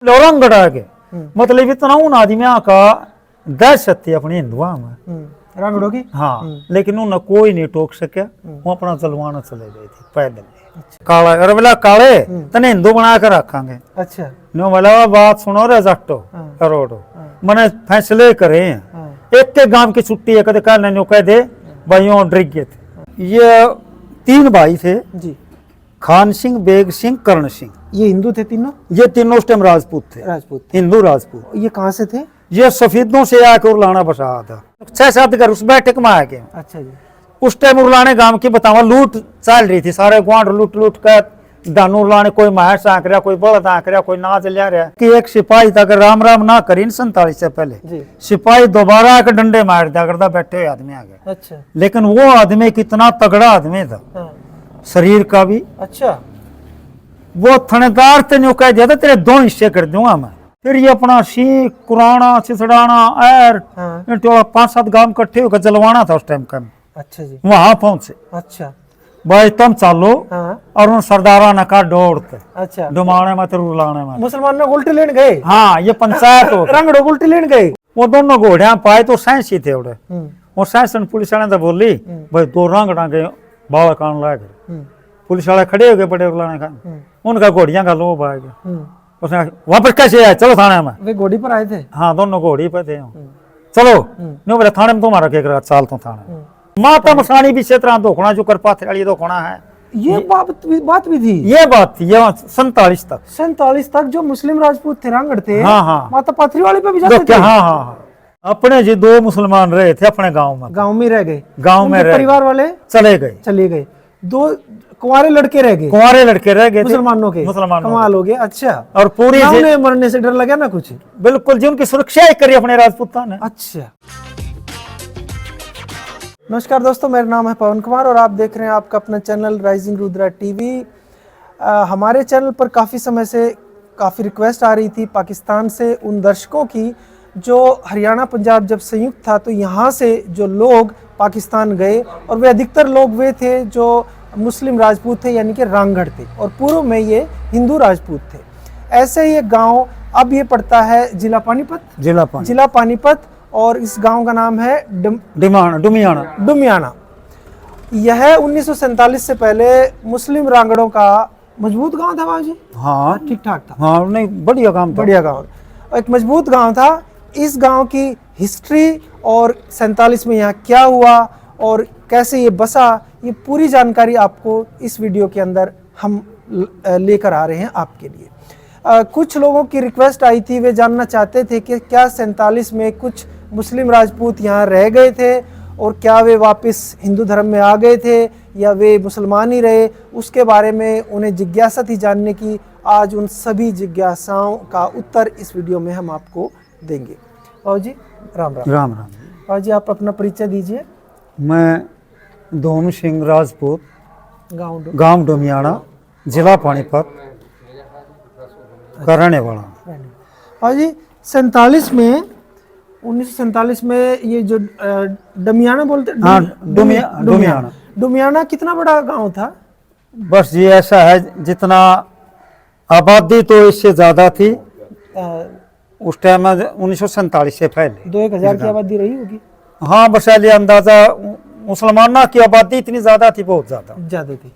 रंगड़ आगे मतलब इतना उन आदमियों का दहशत थी अपने हिंदुआ में रंगड़ों की। हाँ, लेकिन उन्हें कोई नहीं टोक सका। वो अपना चलवाना चले गए थे पैदल। काला अरे बोला काले तने हिंदू बना कर रखांगे। अच्छा। नो बोला बात सुनो रे जट्टो करोड़ो मैंने फैसले करे हैं। एक के गांव की छुट्टी है कदे कहने नो कह दे भाइयों डर गए थे। ये 3 भाई थे जी, खान सिंह, बेग सिंह, कर्ण सिंह। ये हिंदू थे तीनों? ये तीनों उस टाइम राजपूत थे, राजपूत। हिंदू राजपूत। ये कहाँ से थे? ये सफेदों से आकर उरलाना बसा था। 6-7 घर उस बैठक में आ गए। अच्छा जी। उस टाइम उरलाने गांव की बतावा लूट चल रही थी। सारे ग्वांड लूट लूट कर दानू उरलाने, कोई मांस आंक रहा, कोई बलद आंक रहा, कोई नाच लिया रहा कि एक सिपाही था अगर राम राम ना करी 47 से पहले जी। सिपाही दोबारा आकर डंडे मार दिया करता बैठे हुए आदमी आ गए। अच्छा। लेकिन वो आदमी कितना तगड़ा आदमी था, हाँ। शरीर का भी। अच्छा। वो थानेदार ते न्यू कह दिया था तेरे 2 हिस्से कर दूंगा मैं। फिर ये अपना सीख कुराना सिसड़ाना एर हाँ। 5-7 गांव इकट्ठे होकर जलवाना था उस टाइम का। अच्छा जी। वहां पहुंचे अच्छा। भाई तुम चालो हाँ। और उन सरदारा ने कहा दौड़ते अच्छा। डुमाने में रुलाने में। मुसलमान ने उल्टी लेने गए? हाँ, ये पंचायत हो रंगड़ों उल्टी लेने गए? वो दोनों घोड़िया पाए तो साइंस ही थे उड़े। वो साइंस पुलिस वाले तो बोली भाई 2 रंगड़ा के बाल कान ला गए। पुलिस वाले खड़े हो गए बड़े उलाने का। उनका घोड़िया का लोभ आ गया। उसने वापस कैसे आए? चलो थाने में। वे घोड़ी पर आए थे? हाँ, दोनों घोड़ी पे थे। चलो नो बोले थाने में तुम्हारा क्या करा? चाल तो थाने माता मसानी भी क्षेत्र धोखना जो कर पाथे वाली धोखना है। ये बात भी थी? ये बात थी ये 47 तक। 47 तक जो मुस्लिम राजपूत थे रंगड़ थे। हाँ हाँ, माता पाथरी वाले पे भी जाते थे? हाँ हाँ हाँ। अपने जी 2 मुसलमान रहे थे अपने गांव में। गांव में रह गए? गांव में रह परिवार वाले चले गए। 2 कुंवारे लड़के रह गए? कुंवारे लड़के रह गए मुसलमानों के। कमाल हो गया। अच्छा। और पूरी उन्हें मरने से डर लगा ना कुछ? बिल्कुल जी, उनकी सुरक्षा ही करी अपने राजपूतान ने। अच्छा। नमस्कार दोस्तों, मेरा नाम है पवन कुमार और आप देख रहे हैं आपका अपना चैनल राइजिंग रुद्रा टीवी। हमारे चैनल पर काफ़ी समय से काफ़ी रिक्वेस्ट आ रही थी पाकिस्तान से उन दर्शकों की जो हरियाणा पंजाब जब संयुक्त था तो यहाँ से जो लोग पाकिस्तान गए और वे अधिकतर लोग वे थे जो मुस्लिम राजपूत थे यानी कि रांगड़ थे और पूर्व में ये हिंदू राजपूत थे। ऐसे ही एक गाँव अब ये पड़ता है जिला पानीपत और इस गांव का नाम है डुमियाना। यह 1947 से पहले मुस्लिम रांगड़ों का मजबूत गांव था बाबू जी? हाँ, ठीक ठाक था। हाँ, नहीं बढ़िया गांव, बढ़िया गांव, एक मजबूत गांव था। इस गांव की हिस्ट्री और 47 में यहाँ क्या हुआ और कैसे ये बसा, ये पूरी जानकारी आपको इस वीडियो के अंदर हम लेकर आ रहे हैं आपके लिए। कुछ लोगों की रिक्वेस्ट आई थी, वे जानना चाहते थे कि क्या 47 में कुछ मुस्लिम राजपूत यहाँ रह गए थे और क्या वे वापस हिंदू धर्म में आ गए थे या वे मुसलमान ही रहे। उसके बारे में उन्हें जिज्ञासा थी जानने की। आज उन सभी जिज्ञासाओं का उत्तर इस वीडियो में हम आपको देंगे। बाबू जी राम राम। राम राम। बाबू जी आप अपना परिचय दीजिए। मैं धोम सिंह राजपूत, गाँव डुमियाना, जिला पानीपत का रहने वाला। बाबू जी 1947 में ये जो डमियाना बोलते, हाँ, डुमियाना कितना बड़ा गांव था? बस ये ऐसा है जितना आबादी तो इससे ज्यादा थी उस टाइम में 1947 से पहले 2-1 हजार की आबादी रही होगी। हाँ, बस ये अंदाजा मुसलमानों की आबादी इतनी ज्यादा थी, बहुत ज्यादा थी।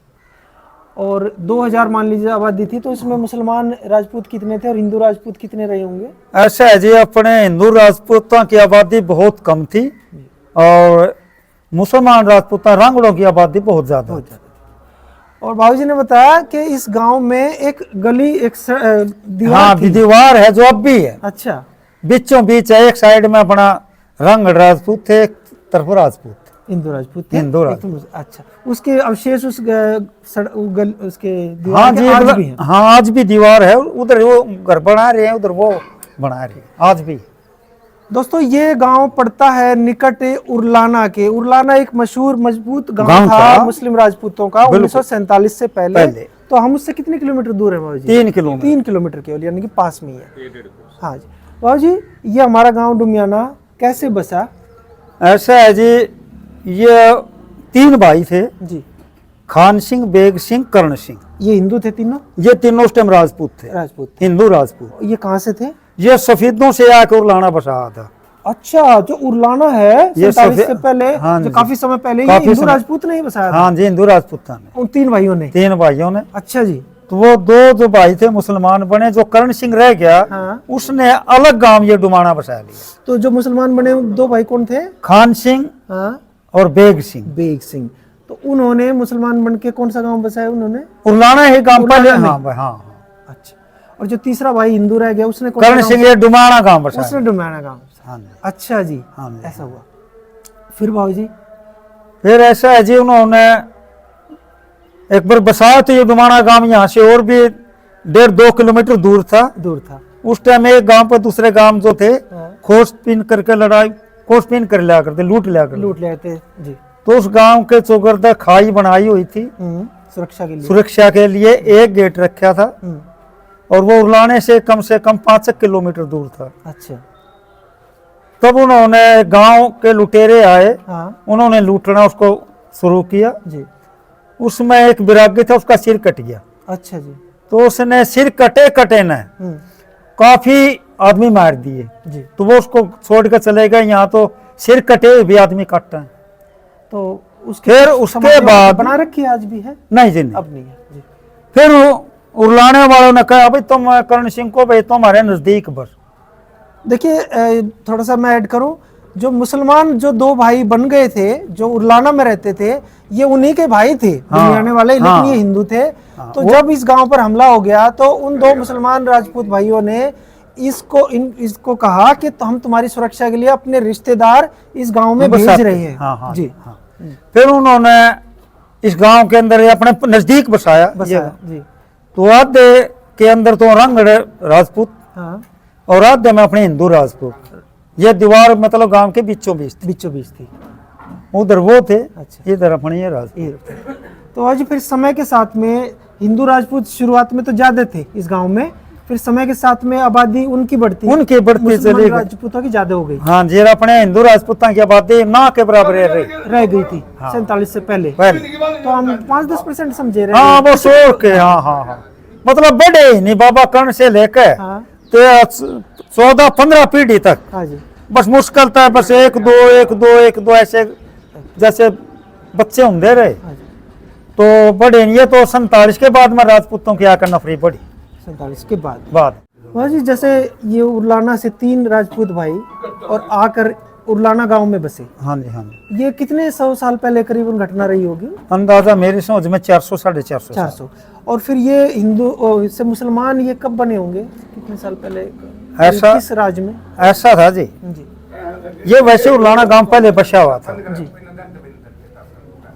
और 2000 मान लीजिए आबादी थी तो इसमें मुसलमान राजपूत कितने थे और हिंदू राजपूत कितने रहे होंगे? ऐसा है जी, अपने हिंदू राजपूतों की आबादी बहुत कम थी और मुसलमान राजपूतों रांगड़ों की आबादी बहुत ज्यादा थी। और बाबूजी ने बताया कि इस गांव में एक गली, एक दीवार है जो अब भी है। अच्छा। बीचों बीच है, एक साइड में अपना रांगड़ राजपूत थे, एक तरफ राजपूत हिंदू राजपूत थे। अच्छा, उसके अवशेष उसके हाँ जी, आज भी है? हाँ, आज भी दीवार है। उधर वो घर बना रहे हैं, उधर वो बना रहे हैं आज भी। दोस्तों ये गांव पड़ता है निकट उरलाना के। उरलाना एक मशहूर मजबूत गांव था मुस्लिम राजपूतों का 1947 से पहले। तो हम उससे कितने किलोमीटर दूर है बाबू जी? 3 किलोमीटर केवल, यानी कि पास में ही है। हाँ जी बाबू जी, ये हमारा गाँव डुमियाना कैसे बसा? ऐसा है जी, ये 3 भाई थे जी, खान सिंह, बेग सिंह, कर्ण सिंह। ये हिंदू थे तीनों? ये तीनों उस टाइम राजपूत थे, राजपूत थे। हिंदू राजपूत। ये कहाँ से थे? ये सफेदों से आकर उलाना बसाया था। अच्छा, जो उरलाना है ये 47 से पहले, हाँ जो जी। काफी समय पहले, ये काफी हिंदू समय- राजपूत ने ही बसाया था? हाँ जी, हिंदू राजपूतां ने, उन 3 भाइयों ने? 3 भाइयों ने। अच्छा जी। तो वो 2 जो भाई थे मुसलमान बने, जो करण सिंह रह गया हाँ। उसने अलग गांव ये डुमाना बसा लिया। तो जो मुसलमान बने 2 भाई कौन थे? खान सिंह हाँ, और बेग सिंह। बेग सिंह। तो उन्होंने मुसलमान बन के कौन सा गांव बसाया उन्होंने? उलाना ही गांव पहले। उलाना में। हाँ भाई, हाँ। अच्छा। और जो तीसरा भाई हिंदू रह गया उसने कौन सा करण गांव? सिंह ये डुमाना गांव बसाया। उसने डुमाना गांव। हाँ जी। अच्छा जी, हाँ जी। ऐसा हुआ। फिर बाबूजी? फिर ऐसा है जी, उन्होंने एक बार बसाया तो ये डुमाना गांव यहाँ से और भी 1.5-2 किलोमीटर दूर था। दूर था। उस टाइम एक गांव पर दूसरे गांव जो थे हाँ। खोजबीन करके लड़ाई, खोजबीन कर लिया करते, लूट लिया करते। लूट ले थे जी। तो उस गांव के चौगर्दा खाई बनाई हुई थी सुरक्षा के लिए। सुरक्षा के लिए, एक गेट रखा था और वो उलाने से कम 5 किलोमीटर दूर था। अच्छा। तब उन्होंने गांव के लुटेरे आए, हाँ उन्होंने लूटना उसको शुरू किया। जी। उसमें एक विरागी था, उसका सिर कट गया। अच्छा जी। तो उसने सिर कटे कटे न काफी आदमी मार दिए। जी। तो वो उसको छोड़ कर चले गए। यहाँ तो सिर कटे हुए भी आदमी काटते हैं। तो उसके फिर उसके समाधि बाद बना रखी है, आज भी है? नहीं जी, नहीं। अब नहीं है जी। फिर उरलाने वालों ने कहा भाई तुम करण सिंह को भाई तुम्हारे नजदीक बस। देखिए, थोड़ा सा मैं ऐड करूं, जो मुसलमान जो 2 भाई बन गए थे जो उरलाना में रहते थे, ये उन्हीं के भाई थे, हाँ, दुनियाने वाले, लेकिन हाँ, ये हिंदू थे। हाँ, तो जब इस गांव पर हमला हो गया तो उन 2 मुसलमान राजपूत भाइयों ने इसको कहा कि तो हम तुम्हारी सुरक्षा के लिए अपने रिश्तेदार इस गांव में भेज रहे हैं। हाँ, हाँ, जी। हाँ। फिर उन्होंने इस गांव के अंदर अपने नजदीक बसाया। बसाया जी। तो आधे के अंदर तो रंगड़ राजपूत हाँ, और आधे में अपने हिंदू राजपूत। ये दीवार मतलब गांव के बीचों बीच थी। बीचों बीच थी। उधर वो थे, अच्छा। इधर अपने ये राजपूत। ये तो आज फिर समय के साथ में हिंदू राजपूत शुरुआत में तो ज्यादा थे इस गांव में, फिर समय के साथ में आबादी उनकी बढ़ती चली गई। राजपूतों की ज्यादा हो गई, हाँ जी, अपने हिंदू राजपूतों की आबादी ना के बराबर रह गई थी 47 से पहले। तो हम 5-10% समझे रहे। हाँ वो शोर के, हाँ हाँ हाँ, मतलब बड़े ही नहीं, बाबा कर्ण से लेकर हाँ 14-15 पीढ़ी तक हाँ जी। बस मुश्किल था, बस 1-2 ऐसे जैसे बच्चे होंगे रहे। हाँ जी। तो बड़े नहीं, ये तो 47 के बाद में राजपूतों की आकर नफरी बढ़ी 47 के बाद। बाद जी, जैसे ये उरलाना से 3 राजपूत भाई और आकर उरलाना गांव में बसे, हाँ जी, हाँ जी। ये कितने 100 साल पहले करीबन घटना रही होगी? अंदाजा मेरी समझ में 400-450 400। और फिर ये हिंदू से मुसलमान ये कब बने होंगे, कितने साल पहले? ऐसा- किस राज्य में? ऐसा था जी। जी ये वैसे उलाना गांव पहले बसा हुआ था। जी।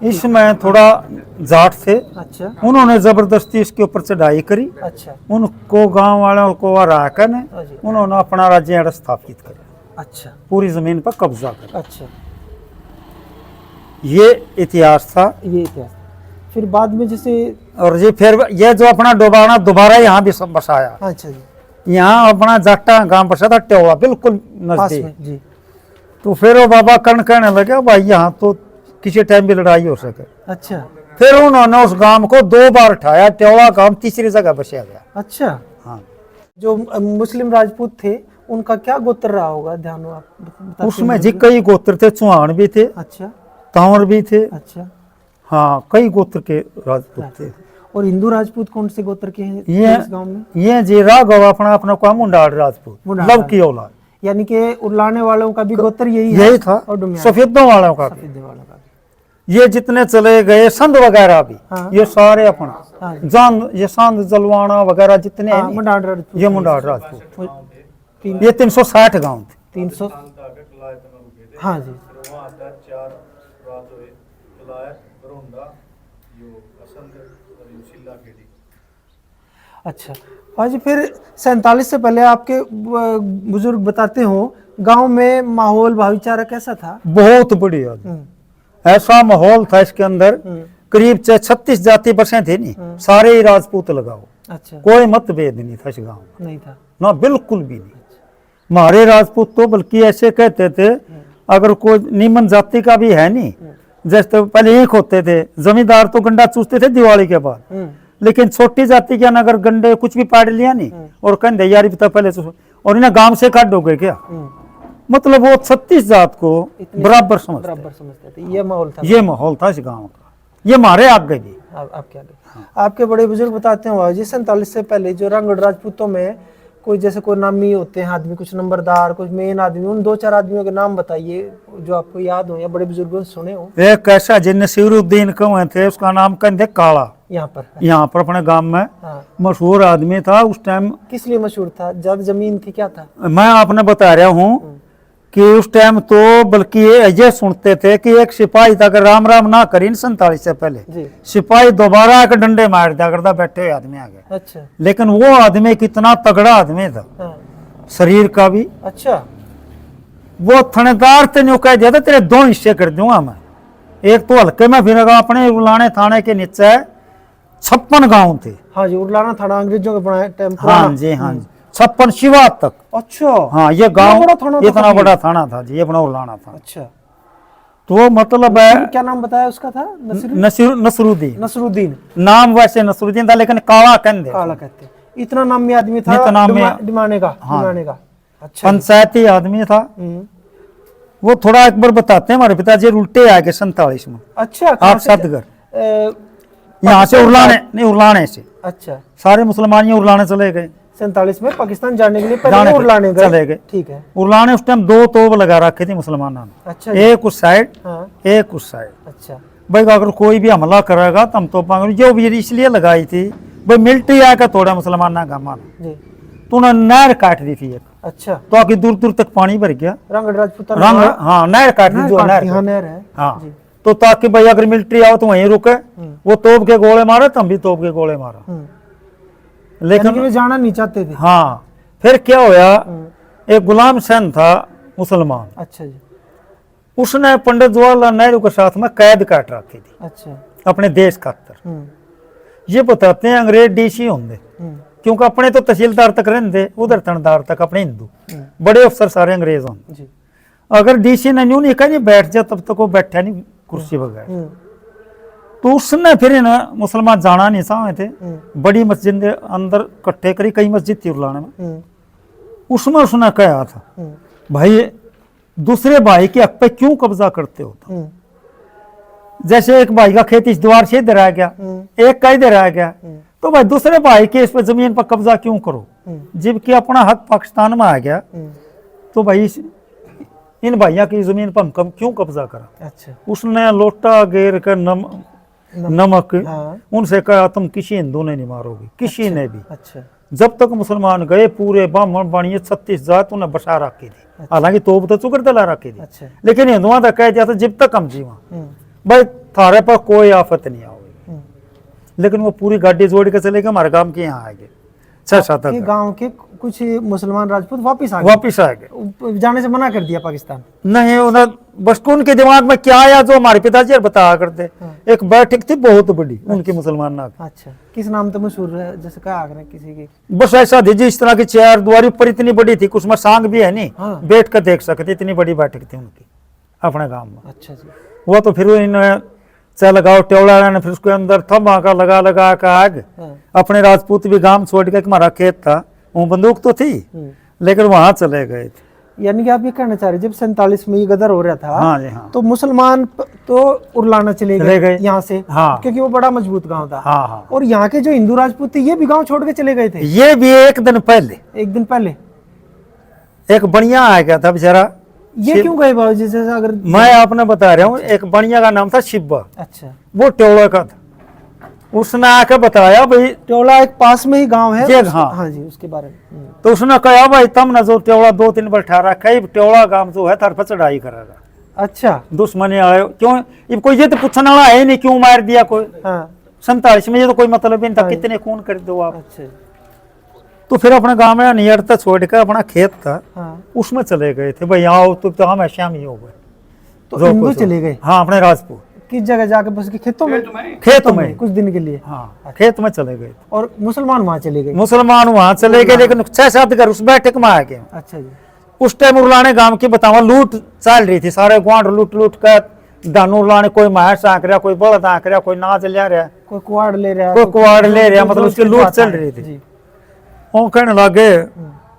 इसमें थोड़ा जाट थे, अच्छा उन्होंने जबरदस्ती इसके ऊपर चढ़ाई करी। अच्छा उनको गांव वालों को हराकर हाँ जी। उन्होंने अपना राज्य स्थापित किया, अच्छा पूरी जमीन पर कब्जा कर। अच्छा, ये इतिहास था। ये इतिहास। फिर बाद में जैसे, और ये फिर ये जो अपना डोबाना दोबारा यहाँ भी सब बसाया। अच्छा जी, यहाँ अपना जाटा गांव बसा था, टेवा बिल्कुल पास नजदीक। में जी। तो फिर वो बाबा कर्ण कहने लगे भाई यहाँ तो किसी टाइम भी लड़ाई हो सके। अच्छा फिर उन्होंने उस गांव को 2 बार उठाया, टेवा गांव तीसरी जगह बसाया गया। अच्छा। हाँ, जो मुस्लिम राजपूत थे उनका क्या गोत्र रहा होगा, ध्यान हो आप बताते उसमें हैं? जी कई गोत्र थे, चौहान भी थे, अच्छा तांवर भी थे। अच्छा। हाँ, कई गोत्र के राजपूत थे। और हिंदू राजपूत कौन से गोत्र के हैं ये इस गांव में? ये जी राघव अपना अपना को मुंडाड़ राजपूत, मुंडाड़ लव की औलाद। यानी कि उरलाने वालों का भी गोत्र यही है? यही था, और डुमियान सफेदों वालों का भी। सफेदे वालों का भी। ये जितने चले गए संत वगैरह भी, हाँ। ये सारे अपना हाँ जी। जान, ये सांद जलवाना वगैरह जितने हैं हाँ, नहीं, मुंडाड़ राजपूत। ये मुंडाड़ राजपूत। तीन- ये 360 गांव थे। 300। हाँ जी। अच्छा भाजी, फिर 47 से पहले आपके बुजुर्ग बताते हो गांव में माहौल भाईचारा कैसा था? बहुत बढ़िया, ऐसा माहौल था इसके अंदर। करीब 36 जाति बसें थी नहीं, सारे ही राजपूत लगाओ, अच्छा, कोई मतभेद नहीं था इस गांव में, नहीं था? ना बिल्कुल भी नहीं। हमारे राजपूत तो बल्कि ऐसे कहते थे, अगर कोई निमन जाति का भी है नहीं, जैसे तो पहले एक होते थे जमींदार, तो गंडा चूसते थे दिवाली के बाद, लेकिन छोटी जाति के अगर गंडे कुछ भी पाड़ लिया नहीं और कहते यार बता पहले तो, और इन्हें गांव से काट हो गए क्या, मतलब वो 36 जात को बराबर समझते थे। ये माहौल था, ये माहौल था इस गांव का, ये मारे आगे भी। आपके आगे आपके बड़े बुजुर्ग बताते हैं बाबा जी 47 से पहले जो रंगगढ़ राजपूतों में कोई जैसे कोई नामी होते हैं आदमी, कुछ नंबरदार, कुछ मेन आदमी, उन 2-4 आदमियों के नाम बताइए जो आपको याद हो या बड़े बुजुर्गों से सुने हो। एक ऐसा जिन नसीरुद्दीन कुएं थे, उसका नाम कहते काला, यहाँ पर अपने गांव में मशहूर आदमी था उस टाइम। किस लिए मशहूर था, ज्यादा जमीन थी, क्या था? मैं आपने बता रहा हूँ कि उस टाइम तो बल्कि ये सुनते थे कि एक सिपाही था अगर राम राम ना करी 47 से पहले सिपाही दोबारा एक डंडे मार दिया करता बैठे हुए आदमी आगे। अच्छा। लेकिन वो आदमी कितना तगड़ा आदमी था, शरीर का भी। अच्छा। वो थानेदार से न्यू कह दिया था तेरे 2 हिस्से कर दूंगा मैं, एक तो हल्के में फिर अपने उलाने थाने के नीचे 56 गांव थे। हाँ जी, उलाना थाना अंग्रेजों के बनाए टाइम। हाँ जी, हाँ जी, 56 शिवा तक। अच्छा। हाँ, ये गांव इतना बड़ा थाना था जी, ये अपना उलाना था। अच्छा। तो मतलब है, क्या नाम बताया उसका था? नसरुद्दीन नाम, वैसे नसरुद्दीन था लेकिन काला कहते। इतना नामी आदमी था, डिमाने का। अच्छा। पंचायती आदमी था वो। थोड़ा एक बार बताते हैं, हमारे पिताजी उल्टे आ गए 47 में। अच्छा। आप सदगर यहाँ से उरलाने से। अच्छा। सारे मुसलमान यहाँ उरलाने चले गए 47 में पाकिस्तान जाने के लिए पहले उरलाने चले गए। ठीक है। उरलाने उस टाइम 2 तोप लगा रखे थे मुसलमानों ने। अच्छा। एक उस साइड, एक उस साइड। अच्छा। भाई अगर कोई भी हमला करेगा तो हम तोपा, जो भी इसलिए लगाई थी भाई मिलिट्री आकर थोड़ा मुसलमान का माना तो उन्होंने नहर काट दी थी एक। अच्छा। तो आगे दूर दूर तक पानी भर गया। रंगगढ़ राजपूत हाँ, नहर काट दी, जो नहर है। हाँ, तो ताकि भाई अगर मिलिट्री आओ तो वहीं रुके, वो तोप के गोले मारे तो हम भी तोप के गोले मारा, लेकिन वे जाना नहीं चाहते थे। हाँ, फिर क्या होया, एक गुलाम सेन था मुसलमान। अच्छा जी। उसने पंडित जवाहरलाल नेहरू के साथ में कैद काट रखी थी। अच्छा। अपने देश खातर। ये बताते हैं अंग्रेज डीसी होंगे, क्योंकि अपने तो तहसीलदार तक रहते, उधर थानेदार तक अपने हिंदू, बड़े अफसर सारे अंग्रेज होंगे। अगर डीसी ने न्यू नहीं कहा बैठ जा, तब तक वो बैठा नहीं कुर्सी वगैरह। तो उसने फिर मुसलमान जाना नहीं चाहे थे, बड़ी मस्जिद के अंदर इकट्ठे करी, कई मस्जिद थी उरलाने में, उसमें उसने कहा था भाई दूसरे भाई के हक पे क्यों कब्जा करते हो? जैसे एक भाई का खेत इस द्वार से इधर आ गया, एक का इधर आ गया, तो भाई दूसरे भाई के इस पर जमीन पर कब्जा क्यों करो? जबकि अपना हक पाकिस्तान में आ गया, तो भाई इन भाइयों की जमीन पर हम क्यों कब्जा करा? अच्छा। उसने लोटा घेर कर नमक उनसे कहा तुम किसी हिंदू ने नहीं मारोगे, किसी ने भी। अच्छा। जब तक मुसलमान गए पूरे ब्राह्मण बाणिये 36 जात उन्हें बसा रखी थी, हालांकि तोप तो चुकर दला रखी थी। अच्छा। लेकिन हिंदुओं तक कह दिया था जब तक हम जीवा भाई थारे पर कोई आफत नहीं आओगी। लेकिन वो पूरी गाड़ी जोड़ के चले गए, हमारे गांव के यहाँ आ गए 6-7 गांव के कुछ मुसलमान राजपूत वापिस आ गए, जाने से मना कर दिया पाकिस्तान। नहीं, उन्हें बस उनके दिमाग में क्या आया जो हमारे पिताजी बताया करते। एक बैठक थी बहुत बड़ी उनकी मुसलमान। अच्छा। किस नाम तो मशहूर है, जैसे कहा किसी की? बस ऐसा थी इस तरह की 4 द्वारी पर इतनी बड़ी थी, कुछ में सांग भी है नहीं। हाँ। बैठ कर देख सकते, इतनी बड़ी बैठक थी उनकी अपने गाँव में। अच्छा जी। वो तो फिर इन्होंने चल लगाओ टेवड़ा ने, फिर उसके अंदर थमा का लगा का आग। अपने राजपूत भी गांव छोड़ के, हमारा खेत था, वो बंदूक तो थी लेकिन वहां चले गए थे। यानी कि आप ये कहना चाह रहे जब 47 में ये गदर हो रहा था, हाँ जी, हाँ, तो मुसलमान तो उरलाना चले गए यहाँ से। हाँ। क्योंकि वो बड़ा मजबूत गांव था। हाँ, हाँ। और यहाँ के जो हिंदू राजपूत थे ये भी गांव छोड़ के चले गए थे। ये भी एक दिन पहले एक बढ़िया आ गया था बेचारा। ये क्यों गए बाबू? जैसे अगर मैं आपने बता रहा हूँ, एक बढ़िया का नाम था शिब्बा। अच्छा। वो टेवड़ा का था, उसने आके बताया भाई टेवड़ा एक पास में ही गांव है। हाँ। हाँ जी, उसके बारे में। तो उसने कहा भाई तम ना जो टेवड़ा 2-3 बार ठहरा कई टेवड़ा गांव जो है तार पर चढ़ाई करेगा। अच्छा। दुश्मनी आए क्यों? ये कोई ये तो पूछने वाला है नहीं क्यों मार दिया कोई। हाँ। 47 में ये तो कोई मतलब नहीं था, कितने खून कर दो आप। अच्छा। तो फिर अपने गांव में नियर तक छोड़ कर अपना खेत था। हाँ। उसमें चले गए थे भाई आओ तो हम ऐसे ही हो गए, तो हिंदू चले गए। हाँ, अपने राजपूत किस जगह जाके बस के खेतों में कुछ दिन के लिए। हाँ, खेत में चले गए। और मुसलमान वहां चले गए। मुसलमान वहां चले गए, लेकिन 6-7 घर उस बैठक में आ गए। अच्छा जी। उस टाइम उरलाने गांव की बतावा लूट चल रही थी, सारे ग्वांड लूट कर दानू लाने, कोई महस आंक रहा, कोई बड़द आंक रहा, कोई नाच ले रहा, कोई कुआड़ ले रहा है, कोई कुआड़ ले रहा, मतलब उसकी लूट चल रही थी। वो कहने लगे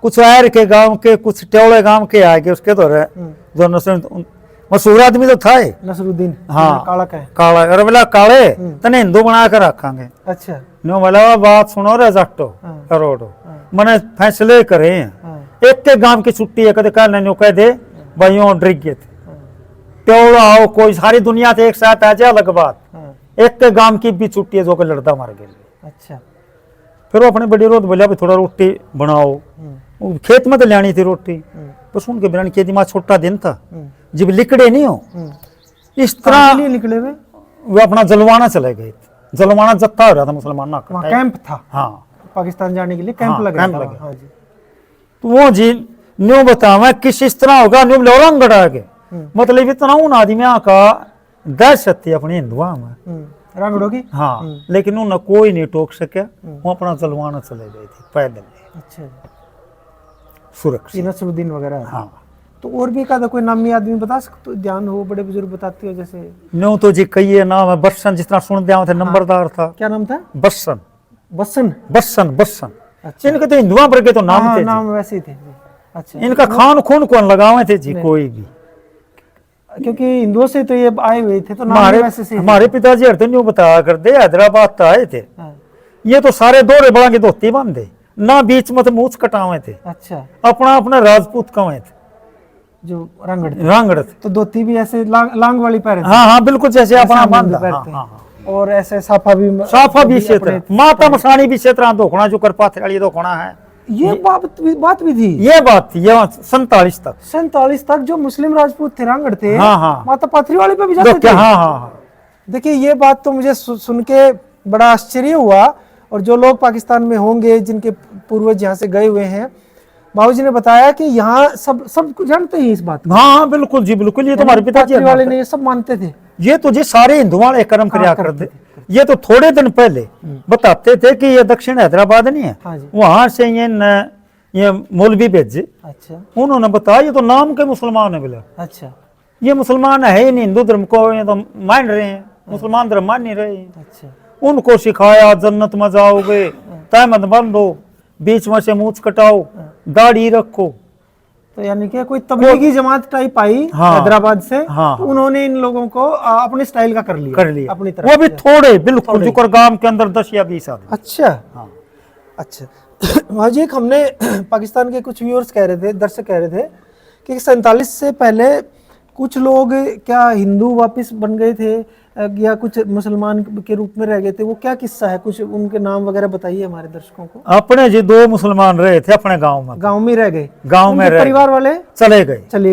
कुछ आयर के गांव के, कुछ टेवड़े गांव के आगे उसके तो रहे, जो मशहूर आदमी तो था ही, नसरुद्दीन। हाँ काला का है। काला। और बोला काले तने हिंदू बना कर रखांगे। अच्छा। नो बोला बात सुनो रे जट्टो करोड़ो, मैंने फैसले करे हैं, एक के गांव की छुट्टी है, कदे कहने नो कह दे भाइयों डरिक गए थे, टेवड़ा आओ कोई सारी दुनिया से एक साथ आ जाए अलग बात, एक के गांव की भी छुट्टी है जो के लड़ता मार गए। अच्छा। फिर वो अपने बड़ी रोज बोलिया भी थोड़ा रोटी बनाओ, वो खेत में तो लानी थी रोटी, तो सुन के बिरानी खेती में छोटा दिन था, जब लिकड़े नहीं हो इस तरह निकले हुए वे अपना जलवाना चले गए थे। जलवाना जत्था हो रहा था मुसलमानों का, कैंप था। हाँ पाकिस्तान जाने के लिए कैंप हाँ, लगा कैंप था। लगा। हाँ जी। तो वो जी न्यू बतावा किस इस तरह होगा, न्यू लौरंग गड़ा के मतलब इतना उन आदमियों का दहशत थी अपने हिंदुओं में, रंगड़ों की। हाँ लेकिन उन्हें कोई नहीं टोक सके, वो अपना जलवाना चले गए थे पैदल अच्छा। सुरक्षित। नसरुद्दीन वगैरह। हाँ तो और भी का कोई नामी आदमी बता सकते हो, ध्यान हो, बड़े बुजुर्ग बताते हो जैसे? न्यू तो जी कई नाम है, बस्सन जिस तरह सुन दिया थे, नंबरदार था। क्या नाम था? बस्सन। बस्सन। बस्सन बस्सन। अच्छा। इनके तो हिंदुआ पर के तो नाम थे, नाम वैसे ही थे। अच्छा। इनका खान खून कौन लगावे थे जी कोई भी, क्योंकि हिंदुओं से तो ये आए हुए थे, तो नाम वैसे से। हमारे पिताजी हरते न्यू बताया करते, हैदराबाद तो आए थे, ये तो सारे दोहरे बड़ा की धोती बांधे ना, बीच में तो मूछ कटावे थे। अच्छा। अपना अपना राजपूत कवे थे, जो रांगड़ थे। रांगड़ थे, तो धोती भी ऐसे लांग वाली पहरे थे। हाँ हाँ बिल्कुल जैसे अपना बांधा। पहनते हाँ, हैं। हाँ, और ऐसे साफा भी इसी तरह माता मसानी भी इसी तरह धोखना, जो कर पाथरी धोखना है, ये बात भी थी। ये बात थी, ये 47 तक 47 तक जो मुस्लिम राजपूत थे रांगड़ थे, हाँ, हाँ। माता पाथरी वाले पे भी जाते थे। हाँ हाँ। देखिए ये बात तो मुझे सुन के बड़ा आश्चर्य हुआ, और जो लोग पाकिस्तान में होंगे जिनके पूर्वज यहाँ से गए हुए हैं, बाबूजी ने बताया कि यहाँ सब जानते हैं इस बात को। हाँ बिल्कुल जी बिल्कुल, ये तो हमारे पिताजी वाले ने ये सब मानते थे। ये तो जी सारे हिंदुओं वाले कर्म करया करते थे। ये तो थोड़े दिन पहले बताते थे कि ये दक्षिण हैदराबाद नहीं है, हाँ जी। वहां से ये मौलवी भेजे, अच्छा। उन्होंने बताया ये तो नाम के मुसलमान है, बोला अच्छा। ये मुसलमान है ही नहीं, हिंदू धर्म को ये तो मान रहे हैं, मुसलमान धर्म मान नहीं रहे हैं। अच्छा। उनको सिखाया जन्नत में जाओगे, तहमत बंदो, बीच में से मूछ कटाओ, दाढ़ी रखो। तो यानी कि कोई तबलीगी जमात टाइप आई हैदराबाद से, तो उन्होंने इन लोगों को अपने स्टाइल का कर लिया अपनी तरफ। वो भी थोड़े बिल्कुल जो गांव के अंदर 10 या 20 आदमी। अच्छा। अच्छा। वहाँ जी हमने पाकिस्तान के कुछ व्यूअर्स कह रहे थे, दर्शक कह रहे थे कि 47 से पहले कुछ लोग क्या हिंदू वापस बन गए थे या कुछ मुसलमान के रूप में रह गए थे, वो क्या किस्सा है, कुछ उनके नाम वगैरह बताइए हमारे दर्शकों को। अपने जी 2 मुसलमान रहे थे अपने गांव में रह गए, गांव में परिवार वाले चले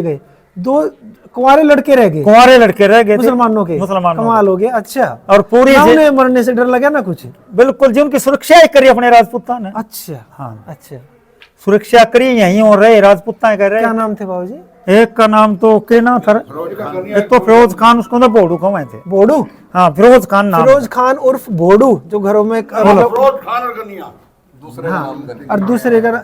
गए, 2 कुंवारे लड़के रह गए मुसलमानों के। कमाल हो गया। अच्छा। और पूरी मरने से डर लगा ना कुछ? बिल्कुल जी, उनकी सुरक्षा ही करी अपने राजपूतां ने। अच्छा। हाँ। अच्छा। सुरक्षा करी, यहीं हो रहे राजपूतां कर रहे। क्या नाम थे बाबूजी? एक का नाम तो के ना था, एक तो फिरोज खान, उसको तो बोडू कमाए थे। बोडू? हाँ फिरोज खान नाम। फिरोज खान उर्फ बोडू, जो घरों में फिरोज खान और गनिया दूसरे नाम देते। और दूसरे का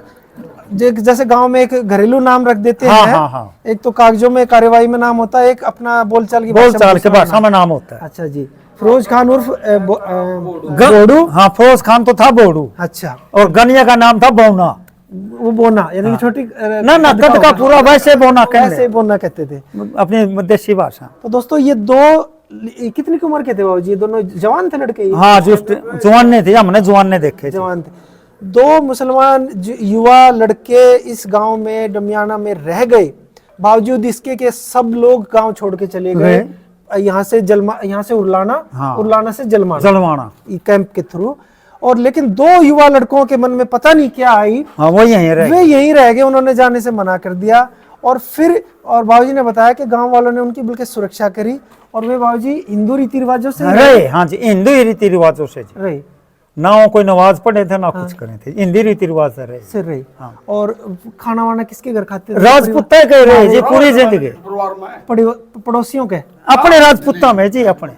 जैसे गांव में एक घरेलू नाम रख देते हैं। हाँ, हाँ। एक तो कागजों में कार्यवाही में नाम होता है, एक अपना बोलचाल की भाषा में नाम होता है। अच्छा जी। फिरोज खान उर्फ बोडू। हाँ फिरोज खान तो था बोडू। अच्छा। और गनिया का नाम था बोना। वो बोना यानी कि छोटी ना कद का पूरा वैसे बोना कहते थे अपनी देसी भाषा। तो दोस्तों ये 2 कितनी की उम्र के थे बाबूजी? दोनों जवान थे लड़के? हाँ जवान ने थे, हमने जवान ने देखे, जवान थे। 2 मुसलमान युवा लड़के इस गांव में डमियाना में रह गए, बावजूद इसके के सब लोग गांव छोड़ के चले गए, यहाँ से उरलाना से जलमाना कैंप के थ्रू। और लेकिन 2 युवा लड़कों के मन में पता नहीं क्या आई, वो यहीं रह गए, उन्होंने जाने से मना कर दिया। और फिर बाबूजी ने बताया कि गांव वालों ने उनकी बल्कि सुरक्षा करी, और वे बाबूजी हिंदू रीति रिवाजों से रहे। हाँ जी, हिंदू रीति रिवाजों से रहे, ना कोई नमाज पढ़े थे ना कुछ करे थे, हिंदी रीति रिवाज से रहे। हाँ। और खाना वाना किसके घर खाते थे? राजपूता के रहे जी पूरी जिंदगी, पड़ोसियों के, अपने राजपूता में जी अपने।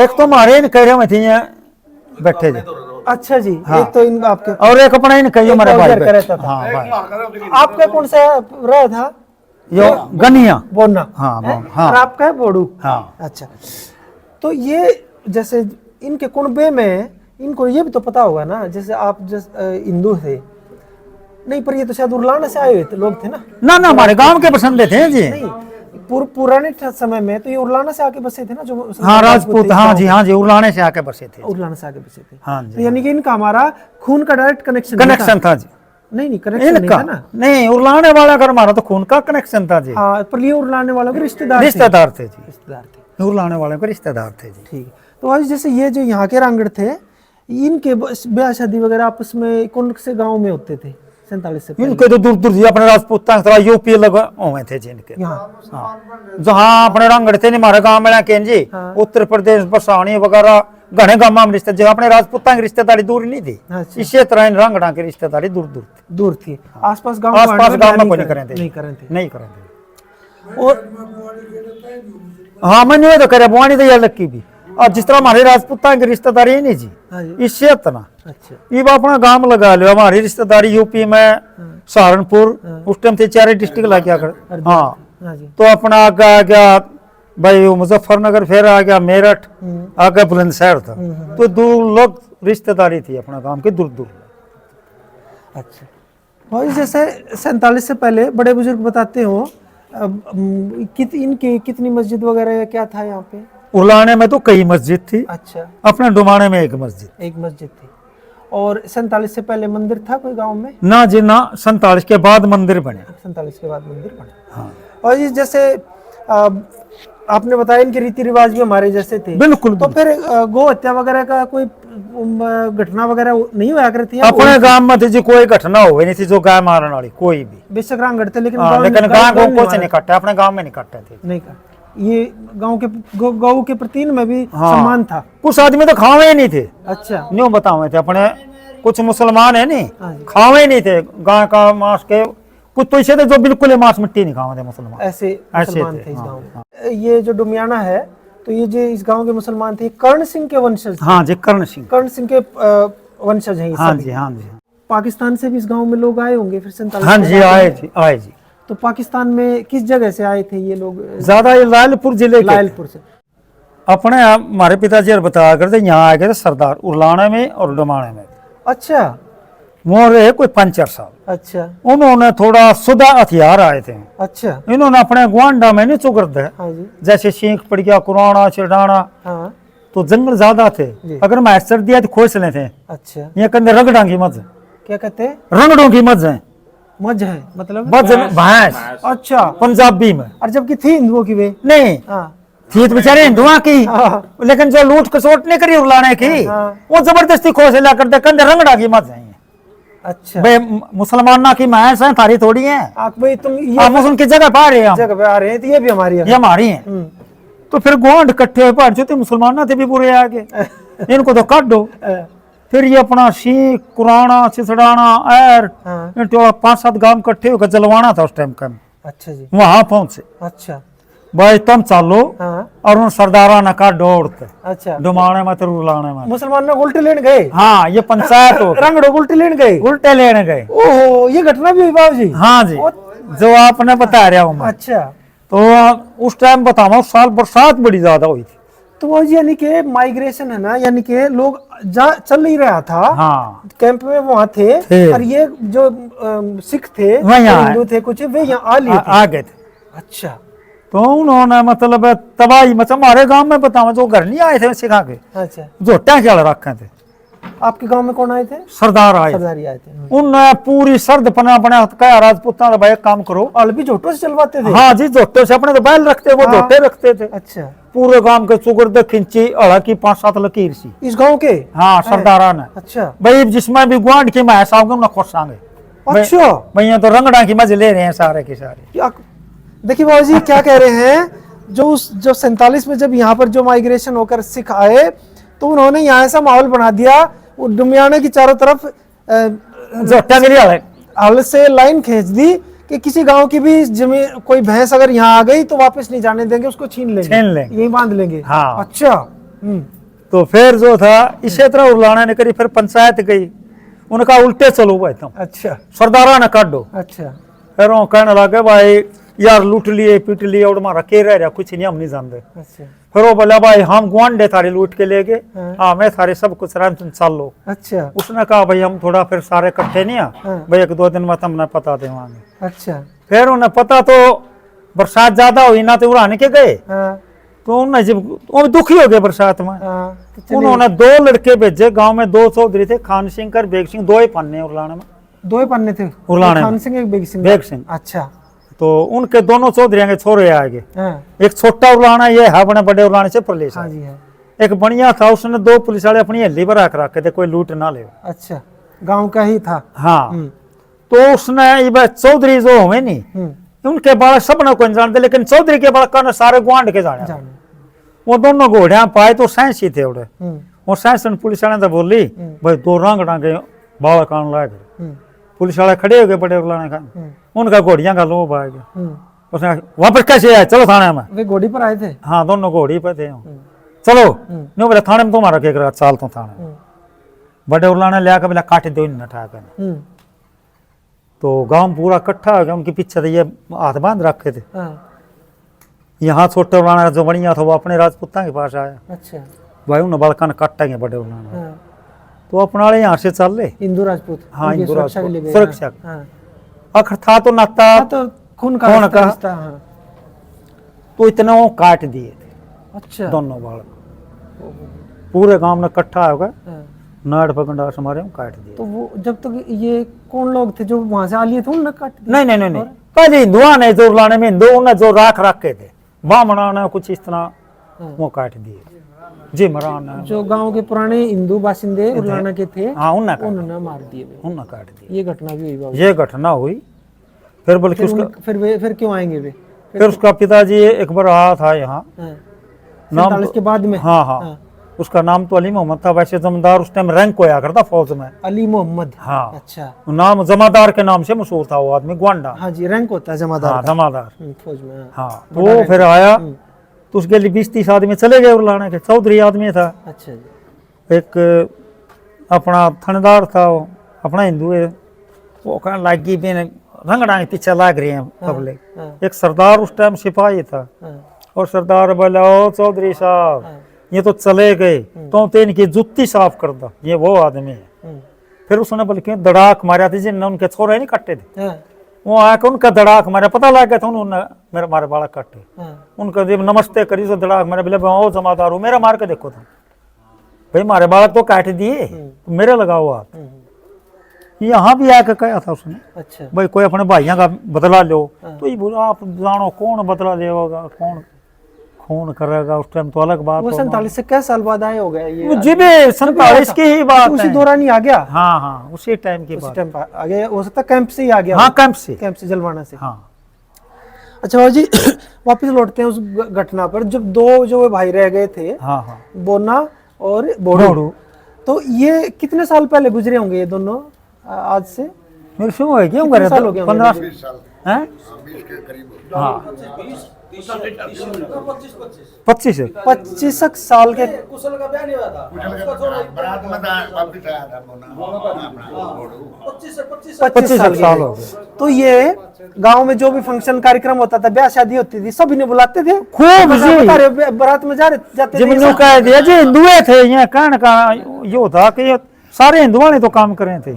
एक तो हमारे कह रहे थे बैठे जी। अच्छा जी। हाँ। एक तो इन आपके, और एक अपना इन कहियो हमारे भाई रहता था। हाँ, आपका कौन सा रहा था? यो गनिया। बोना। हाँ, है? हाँ। और आपका है बोडू। हाँ। अच्छा, तो ये जैसे इनके कुनबे में इनको ये भी तो पता होगा ना, जैसे आप हिंदू थे नहीं, पर ये तो शायद उरलाना से आए हुए थे लोग थे ना? ना हमारे गांव के पसंद थे जी। नहीं, पुराने समय में तो ये उरलाना से आके बसे थे ना, जो हाँ राजपूत, हाँ जी उरलाने से आके बसे थे। उरलाना से आके बसे थे। हाँ तो जी। यानी कि इनका हमारा खून का डायरेक्ट कनेक्शन था जी। नहीं, कनेक्शन नहीं था ना। नहीं, उरलाने वाला घर हमारा तो खून का कनेक्शन था जी। हाँ, पर ये उरलाने वालों के रिश्तेदार थे जी। रिश्तेदार थे। उरलाने वालों के रिश्तेदार थे जी। ठीक है। तो आज जैसे ये जो यहाँ के रांगड़ थे, इनके ब्याह शादी वगैरह आपस में कौन से गांव में होते थे 47 से पहले? इनके तो दूर दूर जी अपने राजपूतां थोड़ा यूपी लगा हुए थे जी इनके। यहाँ जहाँ अपने रंगड़ थे नहीं हमारे गांव में ना जी। हाँ। उत्तर प्रदेश बसानी वगैरह घने गांव में रिश्ते, जो अपने राजपूतां की रिश्तेदारी दूर नहीं थी, अच्छा। इसी तरह इन रंगड़ा की रिश्तेदारी दूर दूर थी। दूर थी। आसपास गांव गांव में कोई नहीं करे थे। नहीं करे थे। और हाँ मैंने तो करे बुआनी तो अलग की भी। और जिस तरह हमारी राजपूतां की रिश्तेदारी है नहीं जी, हाँ जी। इससे इतना अच्छा। ये अपना गांव लगा लो, हमारी रिश्तेदारी यूपी में सहारनपुर, उस टाइम थे 4 डिस्ट्रिक्ट लग गया कर। हाँ, हाँ जी। तो अपना आगे आ गया भाई मुजफ्फरनगर, फिर आ गया मेरठ, आ गया बुलंदशहर था। तो दूर लोग रिश्तेदारी थी अपना गांव के दूर दूर। अच्छा, और जैसे 47 से पहले बड़े बुजुर्ग बताते हो, इनकी कितनी मस्जिद वगैरह या क्या था यहाँ पे? उलाने में तो कई मस्जिद थी। अच्छा, अपने डुमाने में एक मस्जिद। एक मस्जिद थी। और 47 से पहले मंदिर था कोई गांव में? ना जी ना, 47 के बाद मंदिर बने। 47 के बाद मंदिर बने। हाँ। और ये जैसे आपने बताया इनके रीति रिवाज भी हमारे जैसे थे। बिल्कुल। तो फिर गौ हत्या वगैरह का कोई घटना वगैरह नहीं हुआ करती है? अपने गांव में थी जी कोई घटना हो नहीं थी जो गाय मारने वाली कोई भी। बेशक रांगड़ थे, लेकिन लेकिन गांव को कुछ नहीं काटा, अपने गांव में नहीं काटे थे। नहीं का ये गांव के गौ के प्रति में भी सम्मान था। कुछ आदमी तो खावे ही नहीं थे। अच्छा, न्यू बतावे थे अपने कुछ मुसलमान है नहीं, हाँ जी। खावे ही नहीं थे गाय का मांस के। कुछ तो ऐसे थे जो बिल्कुल मांस मिट्टी नहीं खावे थे मुसलमान। ऐसे मुसलमान थे इस हाँ, गांव में। ये जो डुमियाना है, तो ये जो इस गांव के मुसलमान थे, कर्ण सिंह के वंशज थे। हाँ जी, कर्ण सिंह के वंशज हैं ये हाँ सभी। जी, हाँ जी। पाकिस्तान से भी इस गांव में लोग आए होंगे फिर 47? हाँ जी, आए जी, आए जी। तो पाकिस्तान में किस जगह से आए थे ये लोग? ज्यादा ये लायलपुर जिले के। लायलपुर से। अपने हमारे पिताजी बताया करते यहाँ आए गए थे सरदार उरलाने में और डुमाने में। अच्छा, वो रहे कोई 5-4 साल। अच्छा, उन्होंने थोड़ा सुधा हथियार आए थे। अच्छा। इन्होंने अपने ग्वांडा में नहीं चुगर्द है, हाँ जी। जैसे सीख पड़ गया, कुराना, चिड़ाना, हाँ। तो जंगल ज्यादा थे। जी। अगर मैसर दिया तो खोज ले थे। अच्छा, ये कहते रंगड़ों की मज, क्या कहते हैं? रंगड़ों की मज है, मज है मतलब? मज भैंस अच्छा, पंजाबी में। और जबकि थी हिंदुओं की वे? नहीं हाँ। थी तो बेचारे हिंदुआ की, हाँ। लेकिन जो लूट खसोट नहीं करी उलाने की, हाँ। वो जबरदस्ती खोज ला करते कंधे रंगड़ा की मज है। अच्छा, भाई मुसलमाना की भैंस है, थारी थोड़ी है। आप भाई तुम ये आप मुस्लिम की जगह पा रहे हैं, जगह पे आ रहे हैं, तो ये भी हमारी है। ये हमारी है। तो फिर गोंड इकट्ठे हुए पहाड़ जो मुसलमाना थे भी बुरे आगे, इनको तो काट दो। फिर ये अपना सीख, कुराना, सिसड़ाना, एर, हाँ। 5-7 गांव इकट्ठे होकर जलवाना था उस टाइम का। अच्छा जी। वहां पहुंचे, अच्छा। भाई तुम चलो, हाँ। और उन सरदारा ने का दौड़ते अच्छा, डुमाने में तो रुलाने में। मुसलमान लोग उल्टे लेने गए? हाँ, ये पंचायत हो गई। रंगड़ो उल्टे लेने गए? उल्टे लेने गए। ओहो, ये घटना भी हुई बाबू जी? हाँ जी, जो आपने बता रहा हूँ मैं। अच्छा, तो उस टाइम बतावा उस साल बरसात बड़ी ज्यादा हुई थी। तो वो यानी कि माइग्रेशन है ना, यानी कि लोग चल नहीं रहा था। हाँ, कैंप में वहाँ थे। और ये जो सिख थे, हिंदू थे कुछ, वे यहाँ आ गए थे। अच्छा, तो उन्होंने मतलब तबाही मतलब हमारे गांव में बतावा जो घर नहीं आए थे सिखा के, अच्छा। जोटा ख्याल रखे थे। आपके गांव में कौन आए थे? सरदार आए। सरदारी आए थे। उनने पूरी सर्द पना बना कहा राजपूतां भाई एक काम करो, और भी जोटों से चलवाते थे? हाँ जी, जोटे से अपने तो बैल रखते, वो जोटे रखते थे। अच्छा, पूरे गांव के चुगर्द खिंची अड़ा की 5-7 लकीर सी इस गांव के? हाँ, सरदारा ने। अच्छा भाई जिसमें भी ग्वांड की मैं आओगे उन्हें खुशांगे। अच्छा, भैया तो रंगड़ा की मजे ले रहे हैं सारे के सारे। देखिए बाबू जी क्या कह रहे हैं, जो 47 में जब यहाँ पर जो माइग्रेशन होकर सिख आए, तो उन्होंने यहाँ ऐसा माहौल बना दिया, वो डुमियाने की चारों तरफ हल से लाइन खींच दी कि किसी गांव की भी जमीन कोई भैंस अगर यहाँ आ गई तो वापस नहीं जाने देंगे, उसको छीन लेंगे, यही बांध लेंगे। हाँ। अच्छा। तो फिर जो था इसी तरह उर्लाना ने करी, फिर पंचायत गई, उनका उल्टे चलो भाई तुम। अच्छा, सरदारा ने काट दो। अच्छा। फिर वो कहने लगे भाई यार लूट लिए पीट लिए और मारा के रह रहा कुछ नहीं हम नहीं जानते। अच्छा फिर वो बोला भाई हम गुआंढे थारे लूट के ले गए, हाँ। हाँ मैं थारे सब कुछ राम तुम चल लो। अच्छा उसने कहा भाई हम थोड़ा फिर सारे इकट्ठे नहीं आ हाँ। भाई 1-2 दिन में तुमने पता देवांगे। अच्छा फिर उन्हें पता तो बरसात ज्यादा हुई ना तो उड़ाने के गए, हाँ तो उन्हें जब वो दुखी हो गए बरसात में, हाँ तो चलिए, उन्होंने 2 लड़के भेजे गांव में, 2 चौधरी थे, खान सिंह कर बेग सिंह, 2 ही पन्ने उड़ाने में। 2 ही पन्ने थे, उड़ाने एक खान में। सिंह एक बेग सिंह। बेग सिंह। अच्छा तो उनके दोनों चौधरी के छोरे आगे, हाँ एक छोटा उड़ाना ये है अपने बड़े उड़ाने से प्रलेश, हाँ जी है। एक बढ़िया था उसने 2 पुलिस वाले अपनी हल्ली पर रख रखे थे कोई लूट ना ले। अच्छा गांव का ही था। हाँ तो उसने ये चौधरी जो हुए नहीं उनके बालक सब ने कोई जानते, लेकिन चौधरी के बालक ने सारे गुआंढ के जाने। जाने वो दोनों घोड़िया पाए तो साइंस ही थे उड़े, हम्म वो साइंस पुलिस वाले तो बोली भाई 2 रंग डांगे बालक आने लायक। हम्म पुलिस वाले खड़े हो गए बड़े उड़ाने का, उनका घोड़ियां का लोभ आ गया। हम्म। उसने वापस कैसे आए, चलो थाने में। वे घोड़ी पर आए थे। हाँ दोनों घोड़ी पे थे, चलो नहीं बोले थाने में तुम्हारा क्या करा, चाल तो थाने में। बड़े उड़ाने ले आकर बोला काट दो इन नठा कर। तो गांव पूरा इकट्ठा हो गया, उनके पीछे ये हाथ बांध रखे थे। हाँ यहाँ छोटे उड़ाना जो बढ़िया था वो अपने राजपूता के पास आया, अच्छा भाई उन्हें बड़का ने काटेंगे बड़े उड़ाना। हाँ तो अपना वाले यहाँ से चल ले। हिंदू राजपूत हाँ उनकी हिंदू सुरक्षा के लिए राजपूत गए। सुरक्षा, हाँ आखिर था तो नाता हाँ, तो खून का खून का। रिश्ता, हाँ तो इतना वो काट दिए थे अच्छा दोनों बालक, पूरे गांव में इकट्ठा हो गए, हाँ। नाड़ पकड़ा हमारे काट दिए। तो वो जब तक ये कौन लोग थे जो वहां से आ लिए थे उन्होंने काट दिया? नहीं नहीं नहीं नहीं, पहले हिंदुआ ने जो उड़ाने में हिंदू उन्हें जो राख रखे थे बामणा ने कुछ इस तरह हाँ। वो काट दिए जी मरान ने। जो गांव के पुराने हिंदू बासिंदे उड़ाना के थे हाँ उन्होंने मार दिए वे। उन्हें काट दिए। ये घटना भी हुई बाबू। ये घटना हुई। फिर बल्कि फिर उसका उन- फिर वे फिर क्यों आएंगे वे? फिर उसका पिताजी एक बार आया था यहाँ, हाँ नाम 47 के बाद में। हाँ हाँ उसका नाम तो अली मोहम्मद था, वैसे जमींदार उस टाइम रैंक होया करता फौज में। अली मोहम्मद। हाँ अच्छा नाम जमादार के नाम से मशहूर था वो आदमी, ग्वांडा। हाँ जी रैंक होता है जमादार हाँ का। जमादार। फौज में। हाँ। हाँ तो वो फिर आया तो उसके लिए 20-30 आदमी चले गए उड़ाने के। चौधरी आदमी था, अच्छा जी एक अपना थानेदार था वो अपना हिंदू है, वो कहने लागी भी रंगड़ा के पीछे लाग रही है पब्लिक। हाँ एक सरदार उस टाइम सिपाही था, हाँ और सरदार बोला ओ चौधरी साहब हाँ। ये तो चले गए, तो इनकी जुत्ती साफ कर दो, ये वो आदमी है। फिर उसने बल्कि दड़ाक मारा था जिनने उनके छोरे नहीं कट्टे थे, हाँ वो आके उनका दड़ाक मारा, पता लग गया था उन्होंने मेरे मारे बालक काटे। हाँ उनका जब नमस्ते करी तो दड़ाक मारे, बोले ओ जमादार हूँ मेरा मार के देखो तुम, भाई मारे बालक तो काट दिए तो मेरे लगाओ हाथ। यहाँ भी आके कहा था उसने अच्छा भाई कोई अपने भाइयों का बदला लो, तो ये बोला आप जानो कौन बदला लेगा, कौन खून करेगा, उस टाइम तो अलग बात वो होगा। 47 से क्या साल बाद आए हो गए ये? वो जिबे 47 की ही बात उसी है। दौरान ही आ गया? हाँ हाँ उसी टाइम की उसी बात। टाइम आ गया, हो सकता है कैंप से ही आ गया। हाँ कैंप से। कैंप से जलवाना से। हाँ अच्छा बाबू जी वापस लौटते हैं उस घटना पर, जब 2 जो भाई रह गए थे हाँ हाँ बोना और बोड़ू, बोड़ू। तो ये कितने साल पहले गुजरे होंगे ये दोनों आज से? मेरे से है क्यों कितने करे साल हो गए होंगे? 15 20 साल हैं 20 के करीब। हाँ 25 है 25 साल के। बारात में वापिस आया था बोना। 25 साल साल हो गए। तो ये गांव में जो भी फंक्शन कार्यक्रम होता था, ब्याह शादी होती थी, सभी ने बुलाते थे खूब जी। बता रहे, बारात में जाते जब थे। इन्हों कह दिया जी हिंदू थे यहाँ कहने का यो था कि ये सारे हिंदुओं ने तो काम करे थे,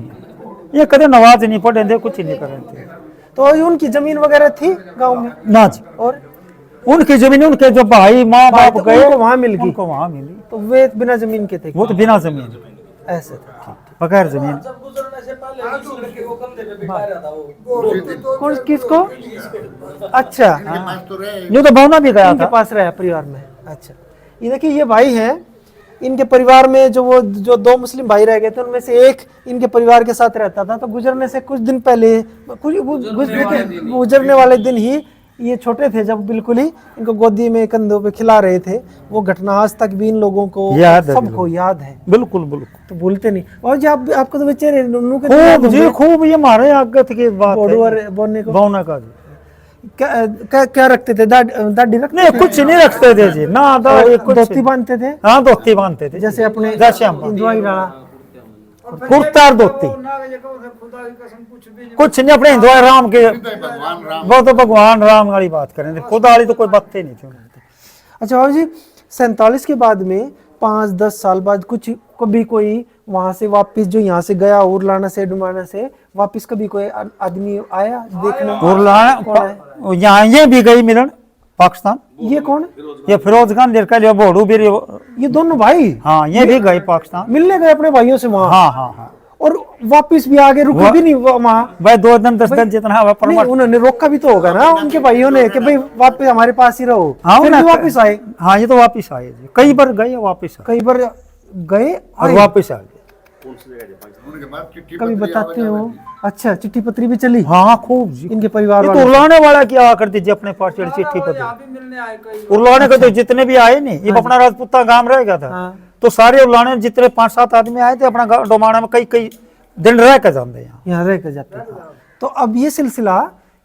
ये कदे नवाज नहीं पढ़े थे, कुछ नहीं करे थे। तो ये उनकी जमीन वगैरह थी गांव में? ना जी और उनकी जमीन उनके जो भाई माँ बाप तो गए उनको वहां मिल गई? उनको वहाँ मिली। तो वे बिना जमीन के थे? वो तो बिना जमीन, ऐसे था। बगैर जमीन। कौन किसको? अच्छा पास तो रहे। यूँ तो भावना भी गया इनके था। पास रहा परिवार में। अच्छा ये देखिए ये भाई हैं, इनके परिवार में जो 2 मुस्लिम भाई रह गए थे उनमें से एक इनके परिवार के साथ रहता था। तो गुजरने से कुछ दिन पहले, गुजरने वाले दिन ही, ये छोटे थे जब, बिल्कुल ही इनको गोदी में कंधों पे खिला रहे थे। वो घटना आज तक भी इन लोगों को याद है, सबको याद है, बिल्कुल बिल्कुल तो भूलते नहीं। और जी आपको तो बेचारे नुन्नू के खूब जी खूब, ये हमारे आगत की बात बोड़ू और है। बोने को भावना का जी क्या रखते थे? दाढ़ी रखते नहीं कुछ नहीं रखते थे जी, ना दाढ़ी कुछ। धोती बांधते थे हाँ धोती बांधते थे जैसे अपने जैसे हम हिंदुआ ही रहा। कुर्ता और धोती, कुछ नहीं, अपने हिंदू राम के, भगवान राम वो तो भगवान राम वाली बात करें, खुदा वाली तो कोई बात ही नहीं थी। अच्छा बाबू जी, 47 के बाद में 5-10 साल बाद कुछ कभी कोई वहां से वापस जो यहाँ से गया उरलाना से डुमाना से वापस कभी कोई आदमी आया देखने? और यहाँ ये भी गई मिलन पाकिस्तान, ये कौन है? ये फिरोज खान लड़का लिया बोड़ू भी, ये दोनों भाई? हाँ ये भी गई पाकिस्तान, मिलने गए अपने भाइयों से वहाँ? हाँ हाँ हाँ, और वापस भी आगे रुके भी नहीं वहाँ? भाई 2 दिन 10 दिन जितना हुआ नहीं, उन्होंने रोका भी तो होगा ना उनके भाइयों ने कि भाई वापस हमारे पास ही रहो? हाँ, फिर भी वापस आए? हाँ ये तो वापस आए जी, कई बार गए वापस आए, कई बार गए और आए। वापस आ गए। उनके बाद चिट्ठी कभी पत्री बताते आवाज हो? अच्छा, चिट्ठी पत्री भी चली हाँ खूब जी, इनके परिवार ये तो वालों से? उड़लाने वाला क्या आ करती जी अपने पास चिट्ठी पत्री, उड़लाने को तो जितने भी आए नहीं, ये अपना राजपूता गांव रह गया था, हाँ। तो सारे उड़लाने जितने 5-7 आदमी आए थे अपना डोमाना में कई कई दिन रह कर जाते हैं। यहाँ रह कर जाते थे। तो अब ये सिलसिला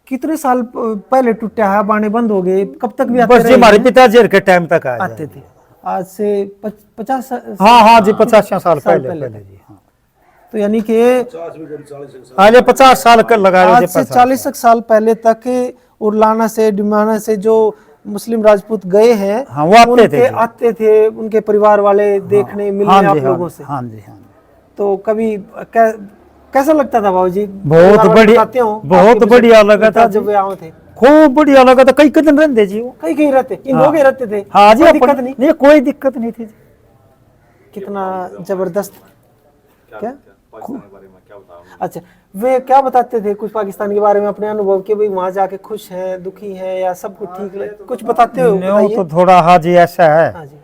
कितने साल पहले टूटा है, बाने बंद हो गए, कब तक भी आते बस जी रहे हमारे हैं? पिताजी के टाइम तक आए आते थे, आज से 50 हाँ हाँ जी 50 साल पहले पहले जी, हाँ तो यानी कि आज 50 साल कर लगा लो जी, आज से 50 40 साल पहले तक उरलाना से डिमाना से जो मुस्लिम राजपूत गए हैं, हाँ, वो आते थे जी। आते थे उनके परिवार वाले देखने मिलने हाँ आप जी, लोगों से। हाँ जी, हाँ जी। तो कभी कैसा लगता था बाबू जी? बहुत परिवार वाले बढ़िया, बताते हो, बहुत आपके बढ़िया लगा था जब वे आए थे? खूब बढ़िया लगा था, कई दिन रहते जी वो, कहीं कहीं रहते, इन हाँ। लोग ही रहते थे? हाँ जी, कोई अपन- दिक्कत नहीं? नहीं कोई दिक्कत नहीं थी जी। कितना जबरदस्त, क्या अच्छा, वे क्या बताते थे कुछ पाकिस्तान के बारे में अपने अनुभव के, भाई वहां जाके खुश हैं, दुखी हैं, या सब कुछ ठीक कुछ बताते हो? न्यू बताइए। तो थोड़ा हाँ जी ऐसा है, हाँ जी,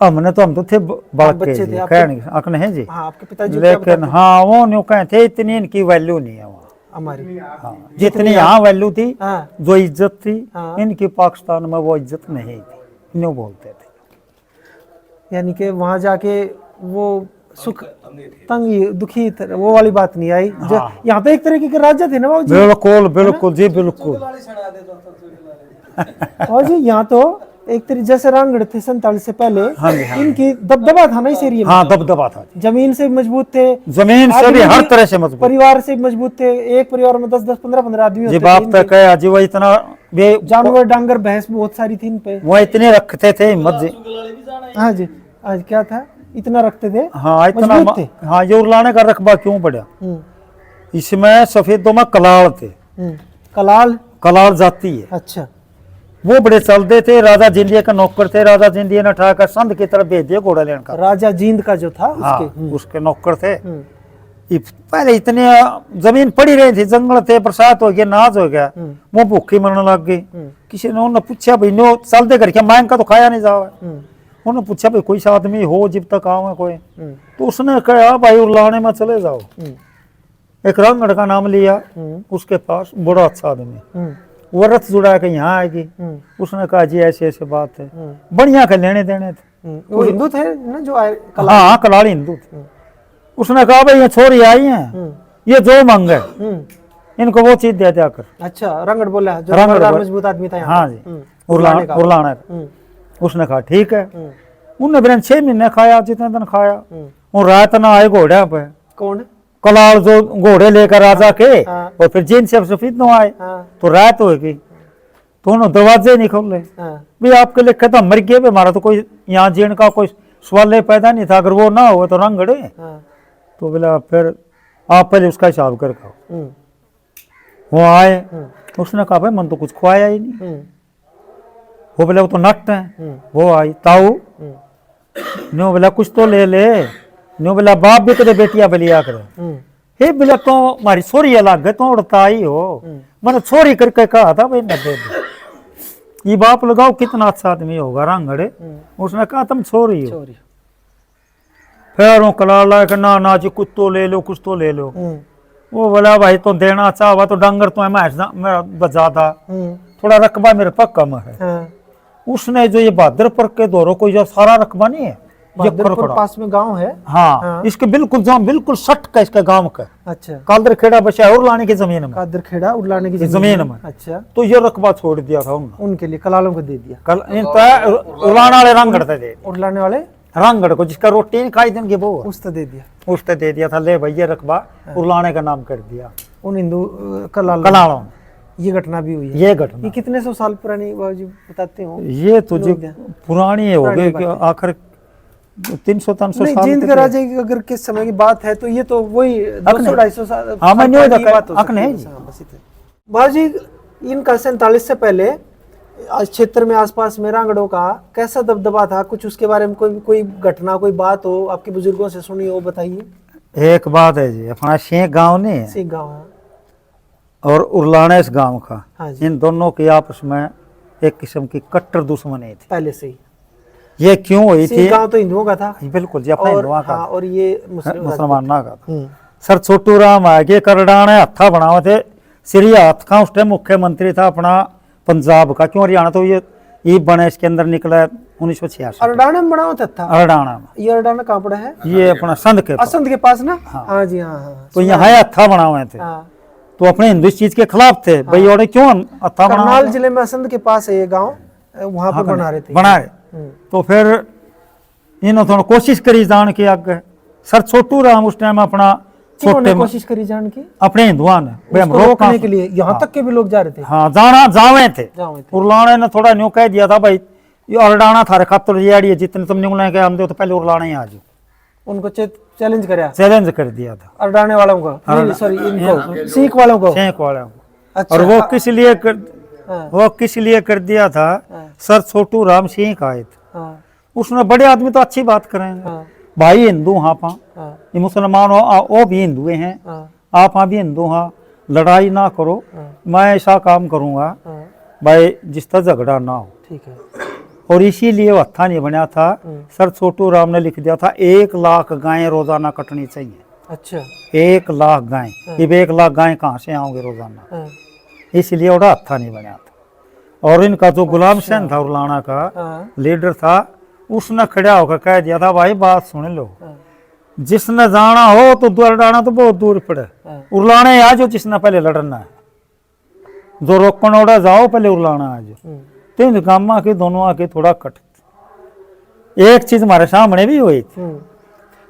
हमने तो हम तो थे बड़के बच्चे जी, थे आप कहने अकन है जी, हाँ आपके पिताजी क्या लेकिन बताते हाँ वो न्यू कहे थे इतनी इनकी वैल्यू नहीं है वहाँ, हमारी? हाँ, जितनी यहाँ वैल्यू थी, हाँ जो इज्जत थी, हाँ। इनकी पाकिस्तान में वो इज्जत नहीं थी, न्यू बोलते थे। यानी कि वहां जाके वो सुख तंगी दुखी वो वाली बात नहीं आई। यहाँ तो एक तरीके के राजा थे ना बाबू जी? बिल्कुल बिल्कुल जी बिल्कुल। और जी यहाँ तो एक तरीके जैसे रामगढ़ थे 47 से पहले, हाँ जी, हाँ जी। इनकी दबदबा था ना इस एरिया में? हाँ दबदबा था जी। जमीन से भी मजबूत थे, जमीन से भी आदमी हर भी तरह से मजबूत। परिवार से भी मजबूत थे। एक परिवार में 10-10 15-15 आदमी जी होते बाप थे तक इनके। है जी, वो इतना वे जानवर डांगर भैंस बहुत सारी थी इन पे। वो इतने रखते थे हिम्मत जी। हाँ जी, आज क्या था इतना रखते थे? हाँ इतना मजबूत थे। हाँ ये उड़लाने का रकबा क्यों पड़ा, हम्म, इसमें सफेदों में कलाड़ थे, कलाल, कलाड़ जाती है, अच्छा वो बड़े चलते थे। राजा जिंदिया का नौकर थे, राजा जिंदिया ने उठाकर संध की तरफ भेज दिया घोड़ा लेने का। राजा जींद का जो था हाँ उसके। उसके नौकर थे। हम्म, पहले इतने जमीन पड़ी रही थी, जंगल थे, बरसात हो गया, नाज हो गया, वो भूखी मरने लग गई। किसी ने उन्होंने पूछा भाई नो चलते करके मांग का तो खाया नहीं जाओ। उन्होंने पूछा भाई कोई सा आदमी हो जब तक आओ कोई, तो उसने कहा भाई उड़लाने में चले जाओ। एक रामगढ़ का नाम लिया, उसके पास बड़ा अच्छा आदमी, वो रथ जुड़ा के यहाँ आएगी। उसने कहा जी ऐसे ऐसे बात है, बढ़िया के लेने देने थे। वो हिंदू थे ना जो आए? हाँ कलाड़ी हिंदू थे। उसने कहा भाई ये छोरी आई हैं, ये जो मांगे इनको वो चीज दे दिया कर। अच्छा, रंगड़ बोला जो रंगड़ बड़ा बोला। मजबूत आदमी था यहाँ। हाँ जी, उड़लाने का। उसने कहा ठीक है। हम्म, उनने बिना 6 महीने खाया, जितने दिन खाया। वो रात ना आए घोड़े पे, कौन? कलाल जो घोड़े लेकर राजा के, हाँ। और फिर जिन से सफेद न आए, हाँ तो रात होगी, तो उन्होंने दरवाजे नहीं खोले। हाँ भाई आपके लिए कहता मर गए, हमारा तो कोई यहाँ जीण का कोई सवाल पैदा नहीं था, अगर वो ना हुआ तो रंगड़े। हाँ, तो बोला फिर आप पहले उसका हिसाब कर खाओ। हम्म, वो आए, उसने कहा भाई मन तो कुछ खुआया ही नहीं। हम्म, वो बोला वो तो नट है। वो आई ताऊ, न्यू बोला कुछ तो ले ले। न्यू बोला बाप भी कदे बेटिया बलिया करे। हे बोला तो हमारी छोरी अलग है, तो उड़ता ही हो, मैंने छोरी करके कहा था भाई न दे दो। ये बाप लगाओ कितना अच्छा आदमी होगा रांगड़े। उसने कहा तुम छोरी हो। चोरी। फिर वो कला ला के ना जी कुछ तो ले लो, कुछ तो ले लो। वो बोला भाई तो देना चाहवा तो डंगर तो है मेरा बजा था, थोड़ा रकबा मेरे पास कम है। हाँ, उसने जो ये बहादुरपुर के दौरों को जो सारा रकबा नहीं है, ये बहादुरपुर खड़खड़ा, पास में गांव है। हाँ, हाँ। इसके बिल्कुल जाम बिल्कुल सट का इसका गांव का अच्छा, कालदर खेड़ा बचा और लाने की जमीन में, कादर खेड़ा उड़लाने की जमीन में। अच्छा, तो ये रकबा छोड़ दिया था उन्होंने। उनके लिए कलालों को दे दिया। कल उड़ाने वाले रंगड़ थे, उड़लाने वाले रंगड़ को जिसका रोटी नहीं खाई देंगे वो उस तो दे दिया। उसने दे दिया था, ले भैया रकबा उरलाने का नाम कर दिया उन हिंदू कलाल कलालों में। ये घटना भी हुई है। ये घटना ये कितने सौ साल पुरानी बाबूजी बताते हो? ये तो जो पुरानी हो गई कि आखिर 300-300 नहीं, साल जींद के के थे। राजा की अगर किस समय की बात है तो ये तो वही 200-250 साल हाँ, मैं नहीं की बात हो अकन सकती है है। जी। हाँ, बस इतने। बाबूजी इनका 47 से पहले आज क्षेत्र में आसपास में रांगड़ों का कैसा दबदबा था? कुछ उसके बारे में कोई घटना, कोई बात हो आपके बुजुर्गों से सुनी हो, बताइए। एक बात है जी, अपना शेख गांव नहीं है सिख गाँव है। और उरलाना इस गांव का, हाँ जी। इन दोनों की आपस में एक किस्म की कट्टर दुश्मनी थी। पहले से ही ये क्यों हुई थी? सिख गाँव तो हिंदुओं का था बिल्कुल जी, अपना और हिंदुआ का हाँ, और ये मुसलमान ना का था। हम्म, सर छोटू राम आगे करडाने हत्था बनावे थे। श्री हाथ का उस टाइम मुख्यमंत्री था अपना पंजाब का, क्यों हरियाणा तो ये बने इसके अंदर निकला 1986 अरडाना में बना हुआ था। हरियाणा में। ये अरडाना कहाँ पड़ा है? ये अपना संध के पास। असंध के पास ना? हाँ जी, हाँ हाँ। तो यहाँ हत्था बनावे थे, हाँ, तो अपने हिंदू इस चीज के खिलाफ थे भाई, और क्यों हत्था करनाल बना जिले में असंध के पास है ये गांव, वहां पर बना रहे थे। बना रहे। तो फिर इन्होंने थोड़ा कोशिश करी जान के आगे। सर छोटू राम उस टाइम अपना किन्होंने कोशिश करी जान की? अपने हिंदुआ ने भाई हम उसको रोकने रोकने के लिए, यहाँ तक के भी लोग जा रहे थे। हाँ जाना जावे थे। जावे थे। उरलाने ने थोड़ा न्यू कह दिया था भाई ये अरडाना थारे खातर रियाड़ी है, जितने तुम निकले के हम दो तो पहले उरलाने ही आ जाओ। उनको चैलेंज कराया चैलेंज कर दिया था अरडाने वालों को, नहीं सॉरी इनको सिख वालों को। शेख वाले को। अच्छा, और वो किस लिए हाँ, वो किस लिए कर दिया था? सर छोटू राम सिंह आए थे, हाँ, उसने बड़े आदमी तो अच्छी बात करेंगे हाँ, भाई हिंदू हाँ पा हाँ, ये मुसलमान हो वो भी हिंदू हैं, हाँ, आप हाँ भी हिंदू हाँ, लड़ाई ना करो, मैं ऐसा काम करूंगा हाँ, भाई जिस तरह झगड़ा ना हो। ठीक है। और इसीलिए वो हत्था नहीं बना था। सर छोटू राम ने लिख दिया था 1 लाख गायें रोजाना कटनी चाहिए। अच्छा, 1 लाख गायें, ये 1 लाख गायें कहाँ से आओगे रोजाना? हाँ, इसलिए वो हत्था नहीं बना था। और इनका जो गुलाम हुसैन था उरलाना का हाँ, लीडर था, उसने खड़ा होकर कह दिया था भाई बात सुन लो, हाँ, जिसने जाना हो तो लड़ाना तो बहुत दूर पड़े, हाँ, उरलाने आ जो जिसने पहले लड़ना है, जो रोकन ओड़ा जाओ पहले उरलाना आ जाओ। तीन गामा के दोनों आके थोड़ा कट। एक चीज हमारे सामने भी हुई थी।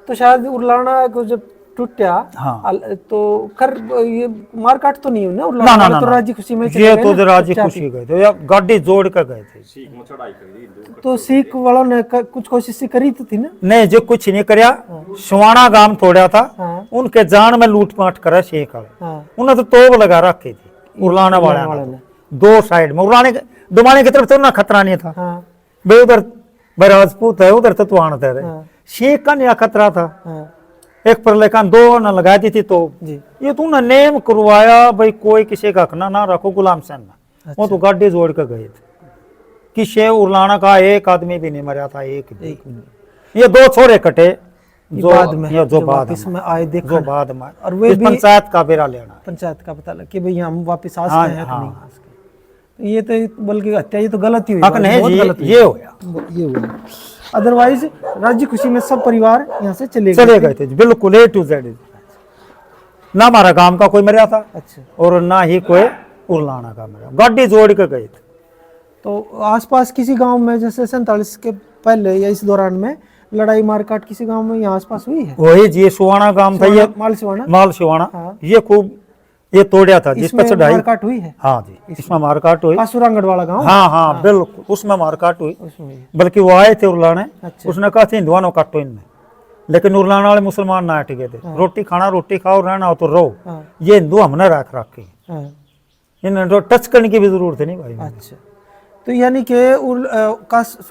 तो शायद उरलाना को जब टूटा, हाँ। तो कर ये मार काट तो नहीं हुई ना? ना उरलाना ना वाले ना तो ना। राजी खुशी में चले ये गए तो ना, राजी चुपचाप खुशी ही। गए थे या गाड़ी जोड़ कर गए थे। तो सिख वालों ने कुछ कोशिश करी तो थी ना? नहीं जो कुछ नहीं करया, सुवाना गांव तोड़ा था, हाँ, उनके जान में लूटपाट करा शेख वाले। हाँ, उन्होंने तो तोप लगा रखी थी उरलाने वाले ने, दो साइड में उरलाने डुमाने की तरफ तो ना खतरा नहीं था हाँ, भाई, उधर भाई राजपूत है उधर तो आना था। हाँ, शेख का नया खतरा था, हाँ, एक पर लेकिन दो न लगा दी थी। तो जी, ये तूने नेम करवाया भाई कोई किसी का हकना ना रखो गुलाम हुसैन ने। वो तो गाड़ी जोड़ कर गए थे कि शेख उरलाना का एक आदमी भी नहीं मरा था, एक भी। ये 2 छोरे कटे जो बाद में ये जो बाद वापस में आए देखा, जो बाद में और वे इस भी पंचायत का बेरा लेना। पंचायत का पता लगा कि भाई हम वापस आ हाँ, सकते हैं कि हाँ। नहीं आ सकते। ये तो बल्कि हत्या, ये तो गलत ही हुई, हक नहीं बहुत जी, गलत हुई। ये होया ये हुआ। अदरवाइज राज्य खुशी में सब परिवार यहाँ से चले गए थे बिल्कुल A to Z। ना हमारा गांव का कोई मरा था अच्छा, और ना ही कोई उरलाना का मरा, गाड़ी जोड़ के गए थे। तो आसपास किसी गांव में जैसे 47 के पहले या इस दौरान में लड़ाई मारकाट किसी गांव में यहाँ आसपास हुई है? वही जी सुवाना गांव था ये, माल सिवाना, माल सिवाना। हाँ। ये खूब ये तोड़िया था जिस इसमें पर चढ़ाई। मारकाट हुई है? हाँ जी, इसमें मारकाट हुई। कासुरांगढ़ वाला गांव? हाँ हाँ बिल्कुल, उसमें मारकाट हुई। उसमें हुई है। बल्कि वो आए थे उरलाने, अच्छा। उसने कहा थे हिंदुआ नो काटो इनमें, लेकिन उरलाने वाले मुसलमान ना हट गए थे। रोटी खाना रोटी खाओ, रहना हो तो रहो। हाँ, ये हिंदू हमने रख रखे, हाँ, इन्हें तो टच करने की भी जरूरत नहीं भाई। अच्छा। तो यानी कि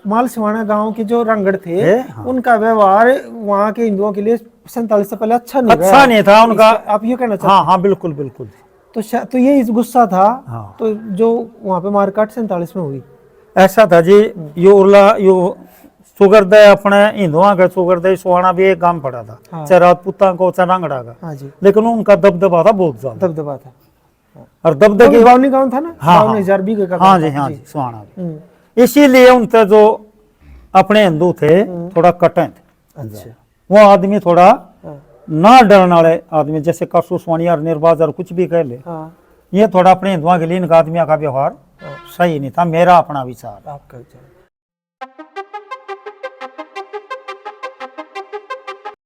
माल सिवाना गांव के जो रंगड़ थे, हाँ। उनका व्यवहार वहाँ के हिंदुओं के लिए 47 से पहले अच्छा नहीं अच्छा नहीं था उनका। आप ये कहना चाहते हाँ हाँ बिल्कुल बिल्कुल। हैं? तो ये इस गुस्सा था। हाँ। तो जो वहाँ पे मारकाट 47 में हुई। ऐसा था जी, यो उरला यो सुगरदय अपने हिंदुआ का सुगरदय सुहाना भी एक गांव पड़ा था, हाँ। चाहे राजपूता को चाहे रांगड़ा का, हाँ जी, लेकिन उनका दबदबा था बहुत ज्यादा। दबदबा था। और दबदबे बावनी गांव था ना? हाँ, बावनी हजार बीघे का हाँ गाँव जी था। हाँ जी सुहाना भी। हम्म, इसीलिए उनसे जो अपने हिंदू थे थोड़ा कटे थे। अच्छा, वो आदमी थोड़ा हाँ, ना डरने वाले आदमी, जैसे कासू स्वानी और निर्बाज और कुछ भी कह ले, हाँ, ये थोड़ा अपने हिंदुआ के लिए इनका आदमियों का व्यवहार सही नहीं था, मेरा अपना विचार। आपका विचार।